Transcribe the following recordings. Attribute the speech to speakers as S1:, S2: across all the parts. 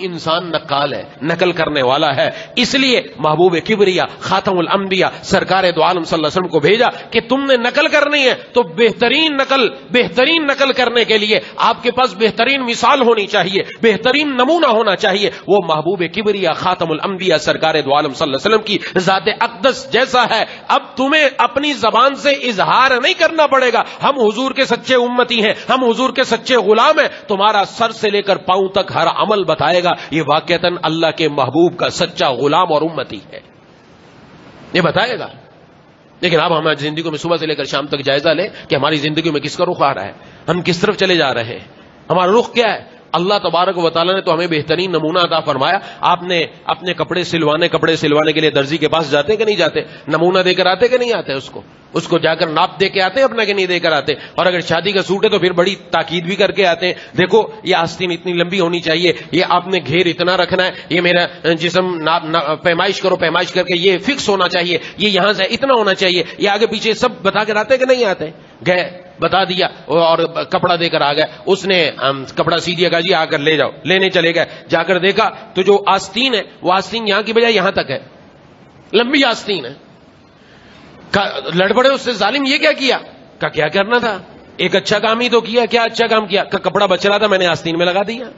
S1: انسان نقال ہے، نقل کرنے والا ہے، اس لیے محبوب کبریا خاتم الانبیاء سرکار دو عالم صلی اللہ علیہ وسلم کو بھیجا کہ تم نے نقل کرنی ہے تو بہترین نقل کرنے کے لیے آپ کے پاس بہترین مثال ہونی چاہیے، بہترین نمونہ ہونا چاہیے، وہ محبوب کبریا خاتم الانبیاء سرکار دو عالم صلی اللہ علیہ وسلم کی ذات اقدس جیسا ہے۔ اب تمہیں اپنی زبان سے اظہار نہیں کرنا پڑے گا ہم حضور کے سچے امتی ہیں، ہم حضور کے سچے غلام ہیں، تمہارا سر سے لے کر پاؤں تک ہر عمل بتائے گا یہ واقعتاً اللہ کے محبوب کا سچا غلام اور امتی ہے، یہ بتائے گا۔ لیکن اب ہماری زندگی میں صبح سے لے کر شام تک جائزہ لیں کہ ہماری زندگی میں کس کا رخ آ رہا ہے، ہم کس طرف چلے جا رہے ہیں، ہمارا رخ کیا ہے۔ اللہ تبارک و تعالیٰ نے تو ہمیں بہترین نمونہ عطا فرمایا۔ آپ نے اپنے کپڑے سلوانے کے لیے درزی کے پاس جاتے کہ نہیں جاتے؟ نمونہ دے کر آتے کہ نہیں آتے؟ اس کو جا کر ناپ دے کے آتے اپنا کہ نہیں دے کر آتے؟ اور اگر شادی کا سوٹ ہے تو پھر بڑی تاکید بھی کر کے آتے ہیں، دیکھو یہ آستین اتنی لمبی ہونی چاہیے، یہ آپ نے گھیر اتنا رکھنا ہے، یہ میرا جسم پیمائش کر کے یہ فکس ہونا چاہیے، یہ یہاں سے اتنا ہونا چاہیے، یہ آگے پیچھے سب بتا کر آتے کہ نہیں آتے؟ گئے بتا دیا اور کپڑا دے کر آ گئے، اس نے کپڑا سی دیا، کہا جی آ کر لے جاؤ، لینے چلے گئے، جا کر دیکھا تو جو آستین ہے وہ آستین یہاں کی بجائے یہاں تک ہے، لمبی آستین ہے۔ لڑ پڑے اس سے، ظالم یہ کیا؟ کہ کیا کرنا تھا، ایک اچھا کام ہی تو کیا، کیا اچھا کام کیا؟ کہ کپڑا بچ رہا تھا میں نے آستین میں لگا دیا۔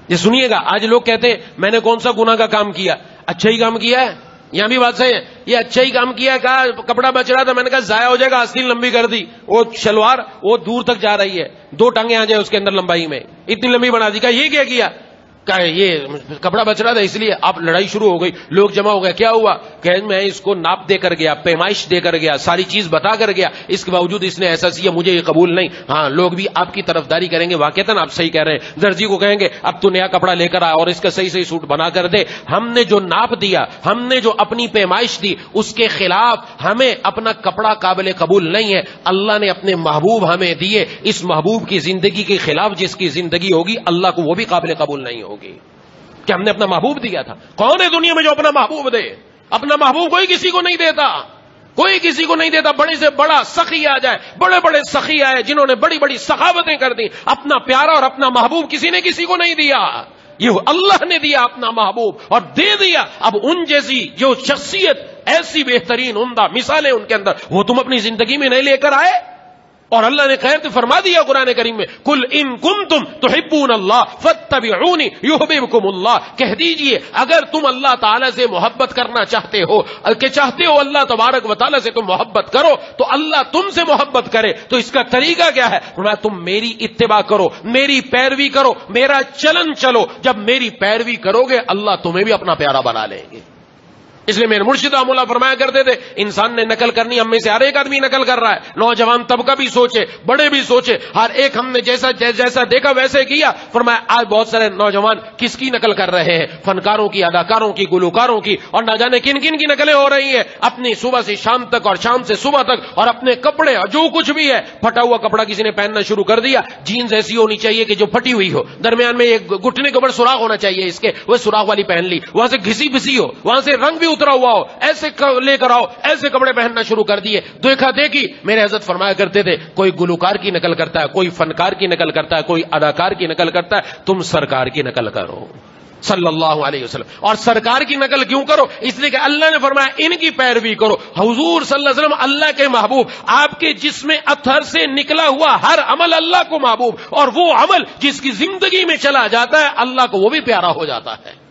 S1: یہ سنیے گا، آج لوگ کہتے ہیں میں نے کون سا گناہ کا کام کیا، اچھا ہی کام کیا ہے، یہاں بھی بات صحیح ہے، یہ اچھا ہی کام کیا ہے، کہا کپڑا بچ رہا تھا میں نے کہا ضائع ہو جائے گا، آستین لمبی کر دی، وہ شلوار وہ دور تک جا رہی ہے، 2 ٹانگیں آ جائے اس کے اندر لمبائی میں، اتنی لمبی بنا دی۔ کہا یہ کیا؟ کہ یہ کپڑا بچ رہا تھا اس لیے۔ اب لڑائی شروع ہو گئی، لوگ جمع ہو گئے، کیا ہوا؟ کہ میں اس کو ناپ دے کر گیا، پیمائش دے کر گیا، ساری چیز بتا کر گیا، اس کے باوجود اس نے ایسا کیا، مجھے یہ قبول نہیں۔ ہاں لوگ بھی آپ کی طرفداری کریں گے، واقعتاً آپ صحیح کہہ رہے ہیں، درزی کو کہیں گے اب تو نیا کپڑا لے کر آ اور اس کا صحیح سوٹ بنا کر دے۔ ہم نے جو ناپ دیا، ہم نے جو اپنی پیمائش دی، اس کے خلاف ہمیں اپنا کپڑا قابل قبول نہیں ہے۔ اللہ نے اپنے محبوب ہمیں دیے، اس محبوب کی زندگی کے خلاف جس کی زندگی ہوگی اللہ کو وہ بھی قابل قبول نہیں ہوگی کہ ہم نے اپنا محبوب دیا تھا۔ کون ہے دنیا میں جو اپنا محبوب دے؟ اپنا محبوب کوئی کسی کو نہیں دیتا، کوئی کسی کو نہیں دیتا۔ بڑے سے بڑا سخی آ جائے، بڑے سخی آئے جنہوں نے بڑی سخاوتیں کر دی، اپنا پیارا اور اپنا محبوب کسی نے کسی کو نہیں دیا، یہ اللہ نے دیا اپنا محبوب اور دے دیا۔ اب ان جیسی جو شخصیت، ایسی بہترین عمدہ مثالیں ان کے اندر، وہ تم اپنی زندگی میں نہیں لے کر آئے؟ اور اللہ نے خیر تو فرما دیا قرآن کریم میں، قل ان کنتم تحبون اللہ فاتبعونی یحببکم اللہ، کہہ دیجئے اگر تم اللہ تعالیٰ سے محبت کرنا چاہتے ہو اللہ تبارک و تعالیٰ سے تم محبت کرو تو اللہ تم سے محبت کرے، تو اس کا طریقہ کیا ہے؟ تم میری اتباع کرو، میری پیروی کرو، میرا چلن چلو۔ جب میری پیروی کرو گے اللہ تمہیں بھی اپنا پیارا بنا لیں گے۔ اس لیے میرے مرشد مولا فرمایا کرتے تھے انسان نے نقل کرنی، ہم میں سے ہر ایک آدمی نقل کر رہا ہے، نوجوان طبقہ بھی سوچے، بڑے بھی سوچے، ہر ایک ہم نے جیسا دیکھا ویسے کیا۔ فرمایا آج بہت سارے نوجوان کس کی نقل کر رہے ہیں؟ فنکاروں کی، اداکاروں کی، گلوکاروں کی، اور نہ جانے کن کن کی نقلیں ہو رہی ہیں، اپنی صبح سے شام تک اور شام سے صبح تک، اور اپنے کپڑے اور جو کچھ بھی ہے، پھٹا ہوا کپڑا کسی نے پہننا شروع کر دیا، جینز ایسی ہونی چاہیے کہ جو پھٹی ہوئی ہو، درمیان میں ایک گھٹنے کے اوپر سوراخ ہونا چاہیے اس کے، وہ سوراخ والی پہن لی، وہاں سے گھسی پھسی ہو، وہاں سے رنگ بھی اترا ہوا ہو، ایسے لے کر آؤ، ایسے کپڑے پہننا شروع کر دیے۔ دیکھا دیکھی میرے حضرت فرمایا کرتے تھے کوئی گلوکار کی نقل کرتا ہے، کوئی فنکار کی نقل کرتا ہے، کوئی اداکار کی نقل کرتا ہے، تم سرکار کی نقل کرو صلی اللہ علیہ وسلم۔ اور سرکار کی نقل کیوں کرو؟ اس لیے کہ اللہ نے فرمایا ان کی پیروی کرو۔ حضور صلی اللہ علیہ وسلم اللہ کے محبوب، آپ کے جسم اطہر سے نکلا ہوا ہر عمل اللہ کو محبوب، اور وہ عمل جس کی زندگی میں چلا جاتا ہے اللہ کو وہ بھی پیارا ہو جاتا ہے۔